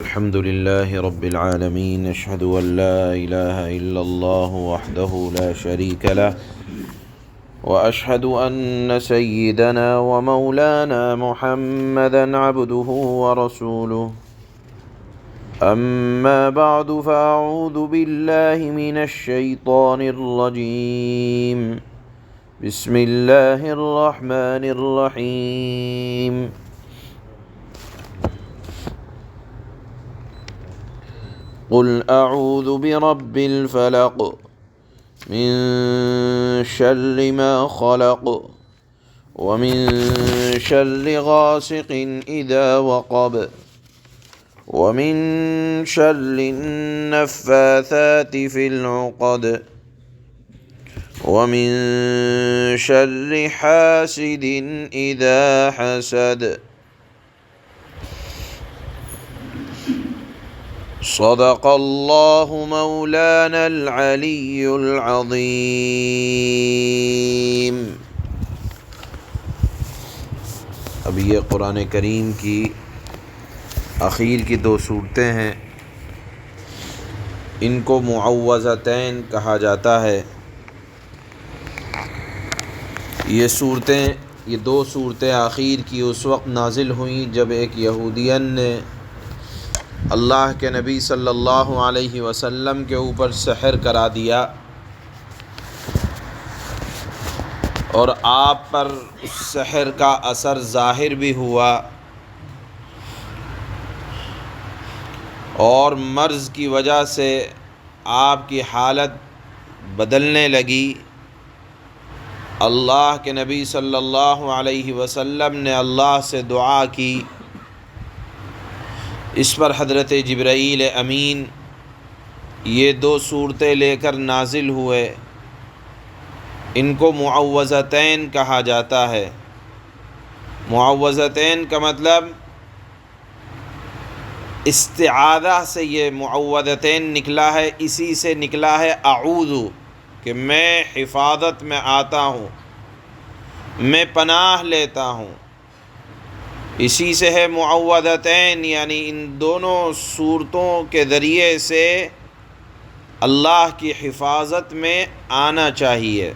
الحمد لله رب العالمين، أشهد أن لا إله إلا الله وحده لا شريك له، وأشهد أن سيدنا ومولانا محمدا عبده ورسوله. أما بعد، فأعوذ بالله من الشيطان الرجيم. بسم الله الرحمن الرحيم. قل أعوذ برب الفلق من شر ما خلق ومن شر غاسق إذا وقب ومن شر النفاثات في العقد ومن شر حاسد إذا حسد. صدق اللہ مولانا العلی العظیم. اب یہ قرآن کریم کی اخیر کی دو صورتیں ہیں، ان کو معوذتین کہا جاتا ہے. یہ دو صورتیں آخر کی اس وقت نازل ہوئیں جب ایک یہودین نے اللہ کے نبی صلی اللہ علیہ وسلم کے اوپر سحر کرا دیا اور آپ پر اس سحر کا اثر ظاہر بھی ہوا اور مرض کی وجہ سے آپ کی حالت بدلنے لگی. اللہ کے نبی صلی اللہ علیہ وسلم نے اللہ سے دعا کی. اس پر حضرت جبرائیل امین یہ دو صورتیں لے کر نازل ہوئے. ان کو معوذتین کہا جاتا ہے. معوذتین کا مطلب استعاذہ سے یہ معوذتین نکلا ہے، اسی سے نکلا ہے اعوذ، کہ میں حفاظت میں آتا ہوں، میں پناہ لیتا ہوں. اسی سے ہے معوذتین، یعنی ان دونوں صورتوں کے ذریعے سے اللہ کی حفاظت میں آنا چاہیے.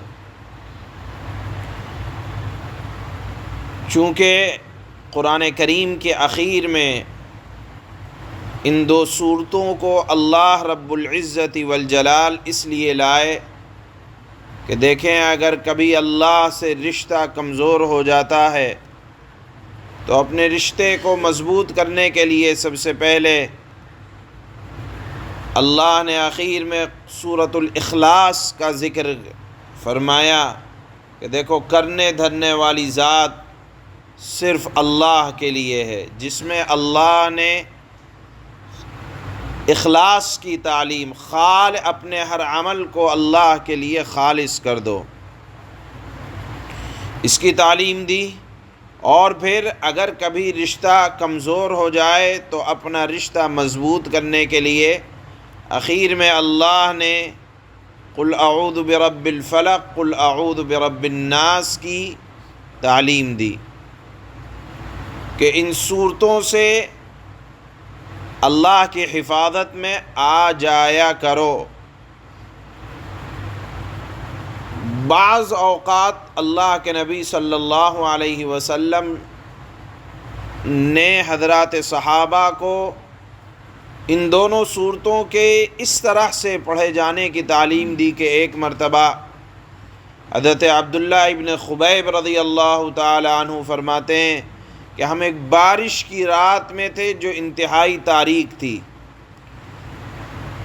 چونکہ قرآن کریم کے اخیر میں ان دو صورتوں کو اللہ رب العزت والجلال اس لیے لائے کہ دیکھیں اگر کبھی اللہ سے رشتہ کمزور ہو جاتا ہے تو اپنے رشتے کو مضبوط کرنے کے لیے سب سے پہلے اللہ نے آخر میں سورۃ الاخلاص کا ذکر فرمایا کہ دیکھو کرنے دھرنے والی ذات صرف اللہ کے لیے ہے، جس میں اللہ نے اخلاص کی تعلیم، اپنے ہر عمل کو اللہ کے لیے خالص کر دو، اس کی تعلیم دی. اور پھر اگر کبھی رشتہ کمزور ہو جائے تو اپنا رشتہ مضبوط کرنے کے لیے اخیر میں اللہ نے قل اعوذ برب الفلق قل اعوذ برب الناس کی تعلیم دی کہ ان صورتوں سے اللہ کی حفاظت میں آ جایا کرو. بعض اوقات اللہ کے نبی صلی اللہ علیہ وسلم نے حضرات صحابہ کو ان دونوں صورتوں کے اس طرح سے پڑھے جانے کی تعلیم دی کہ ایک مرتبہ حضرت عبداللہ ابن خبیب رضی اللہ تعالی عنہ فرماتے ہیں کہ ہم ایک بارش کی رات میں تھے جو انتہائی تاریک تھی.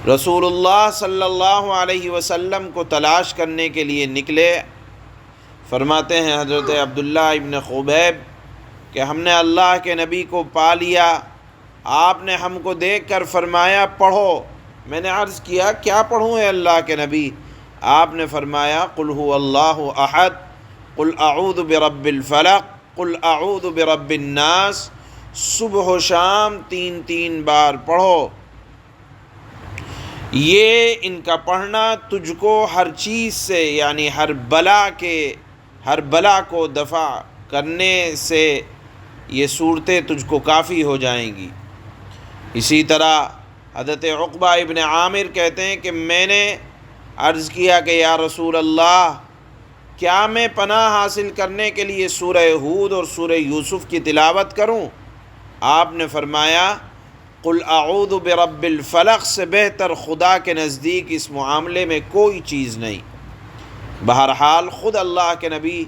رسول اللہ صلی اللہ علیہ وسلم کو تلاش کرنے کے لیے نکلے. فرماتے ہیں حضرت عبداللہ ابن خبیب کہ ہم نے اللہ کے نبی کو پا لیا. آپ نے ہم کو دیکھ کر فرمایا پڑھو. میں نے عرض کیا کیا پڑھوں اے اللہ کے نبی؟ آپ نے فرمایا قل هو اللہ احد قل اعوذ برب الفلق قل اعوذ برب الناس. صبح و شام 3 بار پڑھو. یہ ان کا پڑھنا تجھ کو ہر چیز سے، یعنی ہر بلا کو دفع کرنے سے یہ صورتیں تجھ کو کافی ہو جائیں گی. اسی طرح حضرت عقبہ ابن عامر کہتے ہیں کہ میں نے عرض کیا کہ یا رسول اللہ، کیا میں پناہ حاصل کرنے کے لیے سورہ ہود اور سورہ یوسف کی تلاوت کروں؟ آپ نے فرمایا قل اعوذ برب الفلق سے بہتر خدا کے نزدیک اس معاملے میں کوئی چیز نہیں۔ بہرحال خود اللہ کے نبی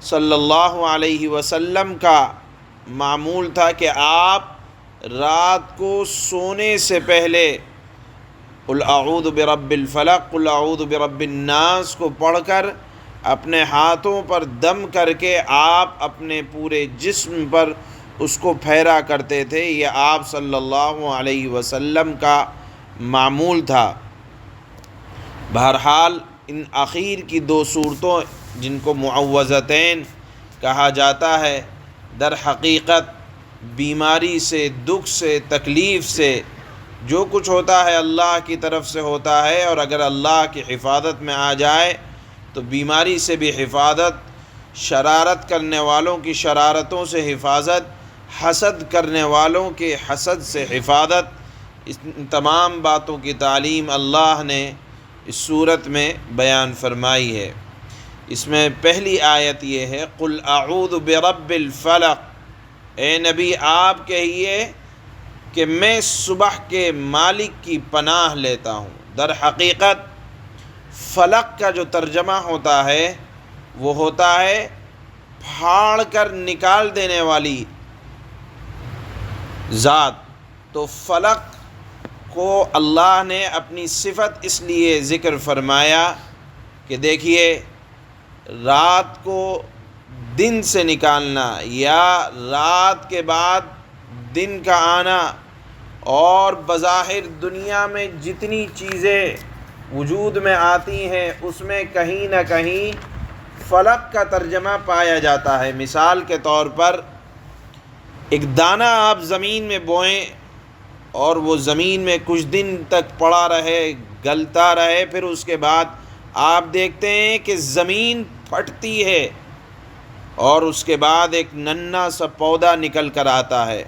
صلی اللہ علیہ وسلم کا معمول تھا کہ آپ رات کو سونے سے پہلے قل اعوذ برب الفلق قل اعوذ برب الناس کو پڑھ کر اپنے ہاتھوں پر دم کر کے آپ اپنے پورے جسم پر اس کو پھیرا کرتے تھے۔ یہ آپ صلی اللہ علیہ وسلم کا معمول تھا۔ بہرحال ان اخیر کی دو صورتوں جن کو معوذتین کہا جاتا ہے، در حقیقت بیماری سے، دکھ سے، تکلیف سے جو کچھ ہوتا ہے اللہ کی طرف سے ہوتا ہے، اور اگر اللہ کی حفاظت میں آ جائے تو بیماری سے بھی حفاظت، شرارت کرنے والوں کی شرارتوں سے حفاظت، حسد کرنے والوں کے حسد سے حفاظت، ان تمام باتوں کی تعلیم اللہ نے اس صورت میں بیان فرمائی ہے۔ اس میں پہلی آیت یہ ہے قل اعوذ برب الفلق، اے نبی آپ کہیے کہ میں صبح کے مالک کی پناہ لیتا ہوں۔ در حقیقت فلق کا جو ترجمہ ہوتا ہے وہ ہوتا ہے پھاڑ کر نکال دینے والی ذات۔ تو فلق کو اللہ نے اپنی صفت اس لیے ذکر فرمایا کہ دیکھیے رات کو دن سے نکالنا یا رات کے بعد دن کا آنا، اور بظاہر دنیا میں جتنی چیزیں وجود میں آتی ہیں اس میں کہیں نہ کہیں فلق کا ترجمہ پایا جاتا ہے۔ مثال کے طور پر ایک دانہ آپ زمین میں بوئیں اور وہ زمین میں کچھ دن تک پڑا رہے، گلتا رہے، پھر اس کے بعد آپ دیکھتے ہیں کہ زمین پھٹتی ہے اور اس کے بعد ایک ننھا سا پودا نکل کر آتا ہے۔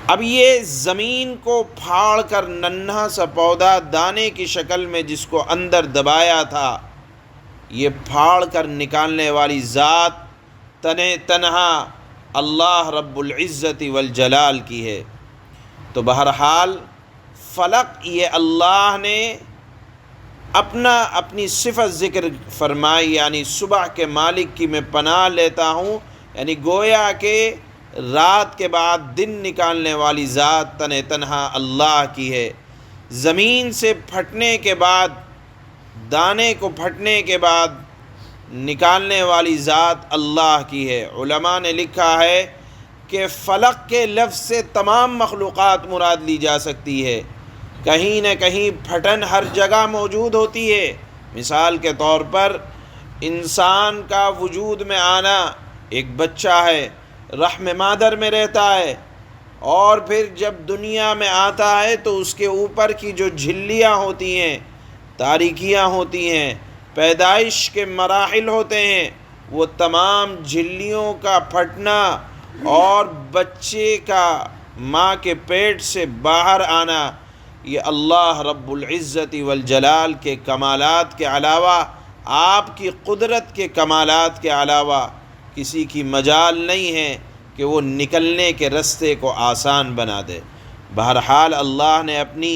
اب یہ زمین کو پھاڑ کر ننھا سا پودا دانے کی شکل میں جس کو اندر دبایا تھا، یہ پھاڑ کر نکالنے والی ذات تنہا اللہ رب العزت والجلال کی ہے۔ تو بہرحال فلق یہ اللہ نے اپنی صفت ذکر فرمائی، یعنی صبح کے مالک کی میں پناہ لیتا ہوں، یعنی گویا کہ رات کے بعد دن نکالنے والی ذات تنہا اللہ کی ہے۔ زمین سے پھٹنے کے بعد، دانے کو پھٹنے کے بعد نکالنے والی ذات اللہ کی ہے۔ علماء نے لکھا ہے کہ فلق کے لفظ سے تمام مخلوقات مراد لی جا سکتی ہے، کہیں نہ کہیں پھٹن ہر جگہ موجود ہوتی ہے۔ مثال کے طور پر انسان کا وجود میں آنا، ایک بچہ ہے رحم مادر میں رہتا ہے، اور پھر جب دنیا میں آتا ہے تو اس کے اوپر کی جو جھلیاں ہوتی ہیں، تاریکیاں ہوتی ہیں، پیدائش کے مراحل ہوتے ہیں، وہ تمام جھلیوں کا پھٹنا اور بچے کا ماں کے پیٹ سے باہر آنا، یہ اللہ رب العزت والجلال کے کمالات کے علاوہ، آپ کی قدرت کے کمالات کے علاوہ کسی کی مجال نہیں ہے کہ وہ نکلنے کے رستے کو آسان بنا دے۔ بہرحال اللہ نے اپنی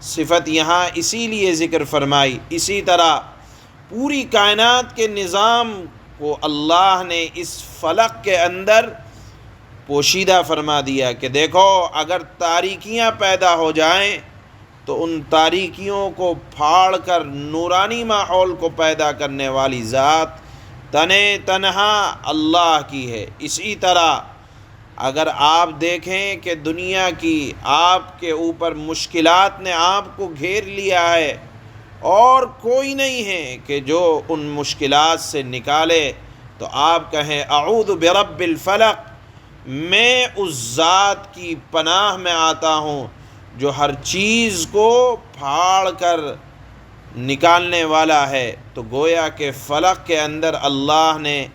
صفت یہاں اسی لیے ذکر فرمائی۔ اسی طرح پوری کائنات کے نظام کو اللہ نے اس فلق کے اندر پوشیدہ فرما دیا کہ دیکھو اگر تاریکیاں پیدا ہو جائیں تو ان تاریکیوں کو پھاڑ کر نورانی ماحول کو پیدا کرنے والی ذات تنہا اللہ کی ہے۔ اسی طرح اگر آپ دیکھیں کہ دنیا کی آپ کے اوپر مشکلات نے آپ کو گھیر لیا ہے اور کوئی نہیں ہے کہ جو ان مشکلات سے نکالے، تو آپ کہیں اعوذ برب الفلق، میں اس ذات کی پناہ میں آتا ہوں جو ہر چیز کو پھاڑ کر نکالنے والا ہے۔ تو گویا کہ فلق کے اندر اللہ نے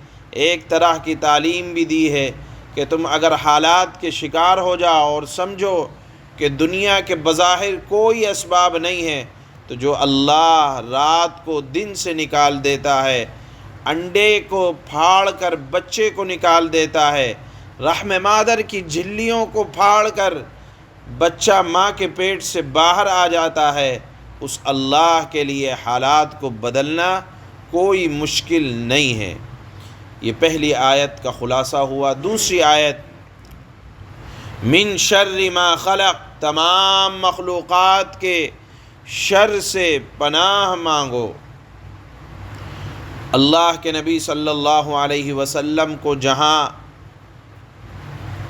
ایک طرح کی تعلیم بھی دی ہے کہ تم اگر حالات کے شکار ہو جاؤ اور سمجھو کہ دنیا کے بظاہر کوئی اسباب نہیں ہے، تو جو اللہ رات کو دن سے نکال دیتا ہے، انڈے کو پھاڑ کر بچے کو نکال دیتا ہے، رحم مادر کی جھلیوں کو پھاڑ کر بچہ ماں کے پیٹ سے باہر آ جاتا ہے، اس اللہ کے لیے حالات کو بدلنا کوئی مشکل نہیں ہے۔ یہ پہلی آیت کا خلاصہ ہوا۔ دوسری آیت، من شر ما خلق، تمام مخلوقات کے شر سے پناہ مانگو۔ اللہ کے نبی صلی اللہ علیہ وسلم کو جہاں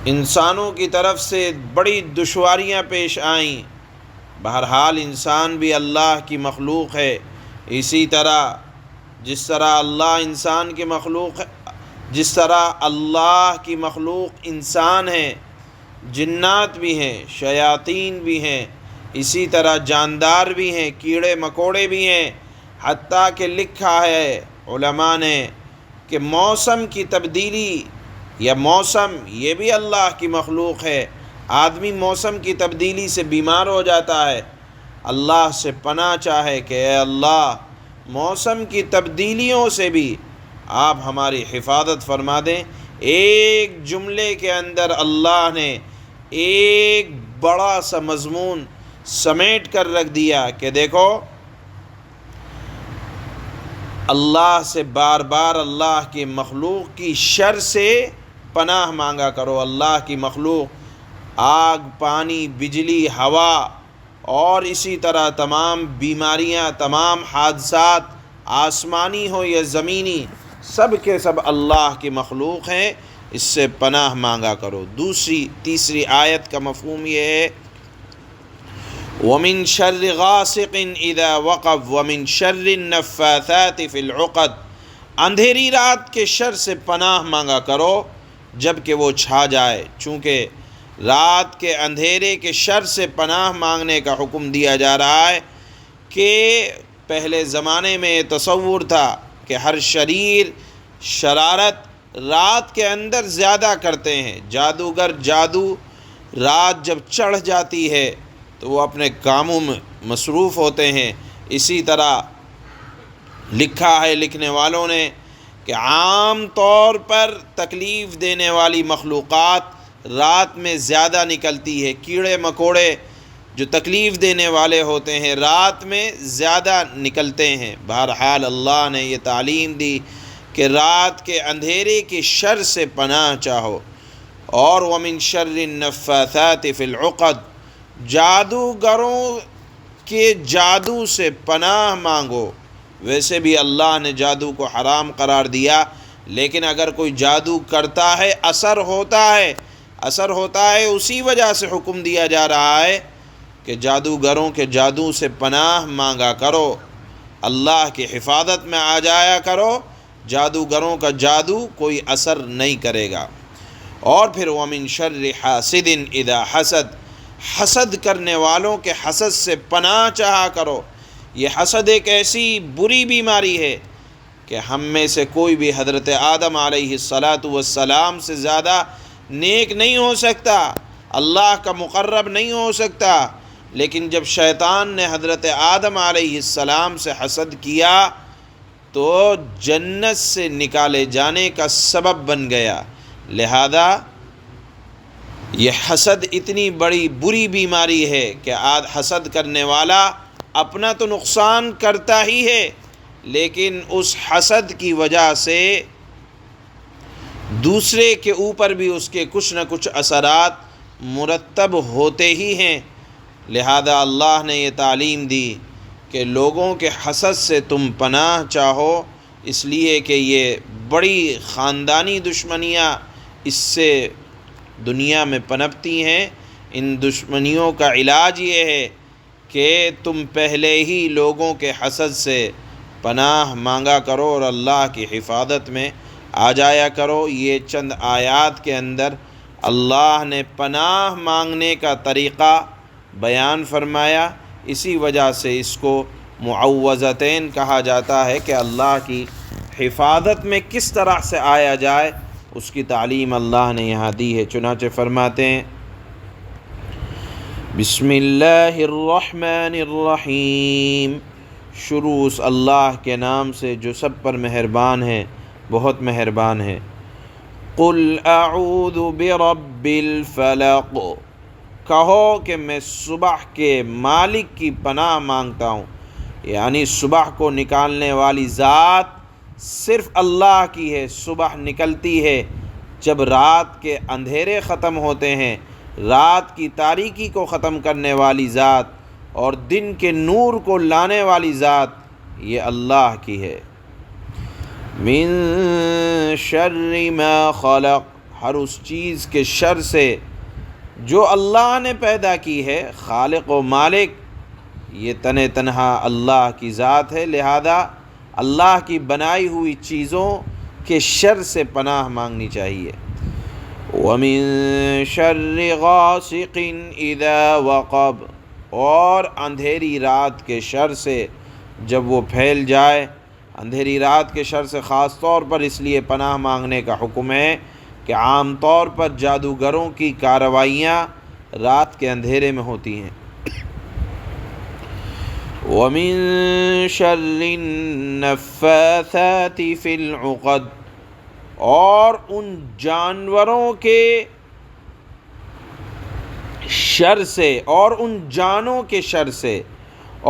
انسانوں کی طرف سے بڑی دشواریاں پیش آئیں، بہرحال انسان بھی اللہ کی مخلوق ہے، اسی طرح جس طرح اللہ انسان کی مخلوق ہے، جس طرح اللہ کی مخلوق انسان ہے، جنات بھی ہیں، شیاطین بھی ہیں، اسی طرح جاندار بھی ہیں، کیڑے مکوڑے بھی ہیں، حتیٰ کہ لکھا ہے علماء نے کہ موسم کی تبدیلی یا موسم یہ بھی اللہ کی مخلوق ہے۔ آدمی موسم کی تبدیلی سے بیمار ہو جاتا ہے، اللہ سے پناہ چاہے کہ اے اللہ موسم کی تبدیلیوں سے بھی آپ ہماری حفاظت فرما دیں۔ ایک جملے کے اندر اللہ نے ایک بڑا سا مضمون سمیٹ کر رکھ دیا کہ دیکھو، اللہ سے بار بار اللہ کی مخلوق کی شر سے پناہ مانگا کرو۔ اللہ کی مخلوق آگ، پانی، بجلی، ہوا اور اسی طرح تمام بیماریاں، تمام حادثات آسمانی ہو یا زمینی، سب کے سب اللہ کی مخلوق ہیں، اس سے پناہ مانگا کرو۔ تیسری آیت کا مفہوم یہ ہے، وَمِن شَرِّ غَاسِقٍ إِذَا وَقَبَ وَمِن شَرِّ النَّفَّاثَاتِ فِي الْعُقَدِ، اندھیری رات کے شر سے پناہ مانگا کرو جب کہ وہ چھا جائے۔ چونکہ رات کے اندھیرے کے شر سے پناہ مانگنے کا حکم دیا جا رہا ہے کہ پہلے زمانے میں یہ تصور تھا کہ ہر شریر شرارت رات کے اندر زیادہ کرتے ہیں۔ جادوگر جادو رات جب چڑھ جاتی ہے تو وہ اپنے کاموں میں مصروف ہوتے ہیں۔ اسی طرح لکھا ہے لکھنے والوں نے کہ عام طور پر تکلیف دینے والی مخلوقات رات میں زیادہ نکلتی ہے۔ کیڑے مکوڑے جو تکلیف دینے والے ہوتے ہیں رات میں زیادہ نکلتے ہیں۔ بہرحال اللہ نے یہ تعلیم دی کہ رات کے اندھیرے کی شر سے پناہ چاہو، اور وَمِن شَرِّ النَّفَّاثَاتِ فِي الْعُقَدِ، جادوگروں کے جادو سے پناہ مانگو۔ ویسے بھی اللہ نے جادو کو حرام قرار دیا، لیکن اگر کوئی جادو کرتا ہے اثر ہوتا ہے اسی وجہ سے حکم دیا جا رہا ہے کہ جادوگروں کے جادو سے پناہ مانگا کرو، اللہ کی حفاظت میں آ جایا کرو، جادوگروں کا جادو کوئی اثر نہیں کرے گا۔ اور پھر وَمِن شَرِّ حَاسِدٍ إِذَا حَسَدَ، حسد کرنے والوں کے حسد سے پناہ چاہا کرو۔ یہ حسد ایک ایسی بری بیماری ہے کہ ہم میں سے کوئی بھی حضرت آدم علیہ السلام سے زیادہ نیک نہیں ہو سکتا، اللہ کا مقرب نہیں ہو سکتا، لیکن جب شیطان نے حضرت آدم علیہ السلام سے حسد کیا تو جنت سے نکالے جانے کا سبب بن گیا۔ لہذا یہ حسد اتنی بڑی بری بیماری ہے کہ حسد کرنے والا اپنا تو نقصان کرتا ہی ہے، لیکن اس حسد کی وجہ سے دوسرے کے اوپر بھی اس کے کچھ نہ کچھ اثرات مرتب ہوتے ہی ہیں۔ لہذا اللہ نے یہ تعلیم دی کہ لوگوں کے حسد سے تم پناہ چاہو، اس لیے کہ یہ بڑی خاندانی دشمنیاں اس سے دنیا میں پنپتی ہیں۔ ان دشمنیوں کا علاج یہ ہے کہ تم پہلے ہی لوگوں کے حسد سے پناہ مانگا کرو اور اللہ کی حفاظت میں آ جایا کرو۔ یہ چند آیات کے اندر اللہ نے پناہ مانگنے کا طریقہ بیان فرمایا، اسی وجہ سے اس کو معوذتین کہا جاتا ہے کہ اللہ کی حفاظت میں کس طرح سے آیا جائے، اس کی تعلیم اللہ نے یہاں دی ہے۔ چنانچہ فرماتے ہیں بسم اللہ الرحمن الرحیم، شروع اس اللہ کے نام سے جو سب پر مہربان ہے، بہت مہربان ہے۔ قل اعوذ برب الفلق، کہو کہ میں صبح کے مالک کی پناہ مانگتا ہوں، یعنی صبح کو نکالنے والی ذات صرف اللہ کی ہے۔ صبح نکلتی ہے جب رات کے اندھیرے ختم ہوتے ہیں، رات کی تاریکی کو ختم کرنے والی ذات اور دن کے نور کو لانے والی ذات یہ اللہ کی ہے۔ من شر ما خلق، ہر اس چیز کے شر سے جو اللہ نے پیدا کی ہے۔ خالق و مالک یہ تنہا اللہ کی ذات ہے، لہذا اللہ کی بنائی ہوئی چیزوں کے شر سے پناہ مانگنی چاہیے۔ وَمِن شَرِّ غَاسِقٍ إِذَا وَقَبَ، اور اندھیری رات کے شر سے جب وہ پھیل جائے۔ اندھیری رات کے شر سے خاص طور پر اس لیے پناہ مانگنے کا حکم ہے کہ عام طور پر جادوگروں کی کارروائیاں رات کے اندھیرے میں ہوتی ہیں۔ وَمِن شَرِّ النَّفَّاثَاتِ فِي الْعُقَدِ، اور ان جانوروں کے شر سے اور ان جانوں کے شر سے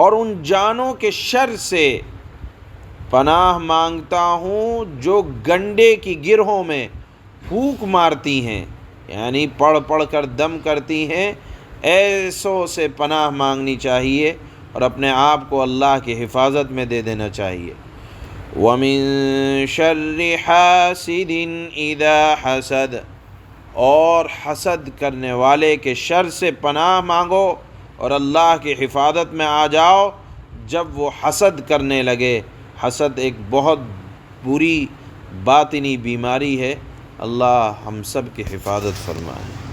اور ان جانوں کے شر سے پناہ مانگتا ہوں جو گنڈے کی گرہوں میں پھونک مارتی ہیں، یعنی پڑھ پڑھ کر دم کرتی ہیں۔ ایسوں سے پناہ مانگنی چاہیے اور اپنے آپ کو اللہ کی حفاظت میں دے دینا چاہیے۔ وَمِن شَرِّ حَاسِدٍ إِذَا حَسَدَ، اور حسد کرنے والے کے شر سے پناہ مانگو اور اللہ کی حفاظت میں آ جاؤ جب وہ حسد کرنے لگے۔ حسد ایک بہت بری باطنی بیماری ہے، اللہ ہم سب کی حفاظت فرمائے۔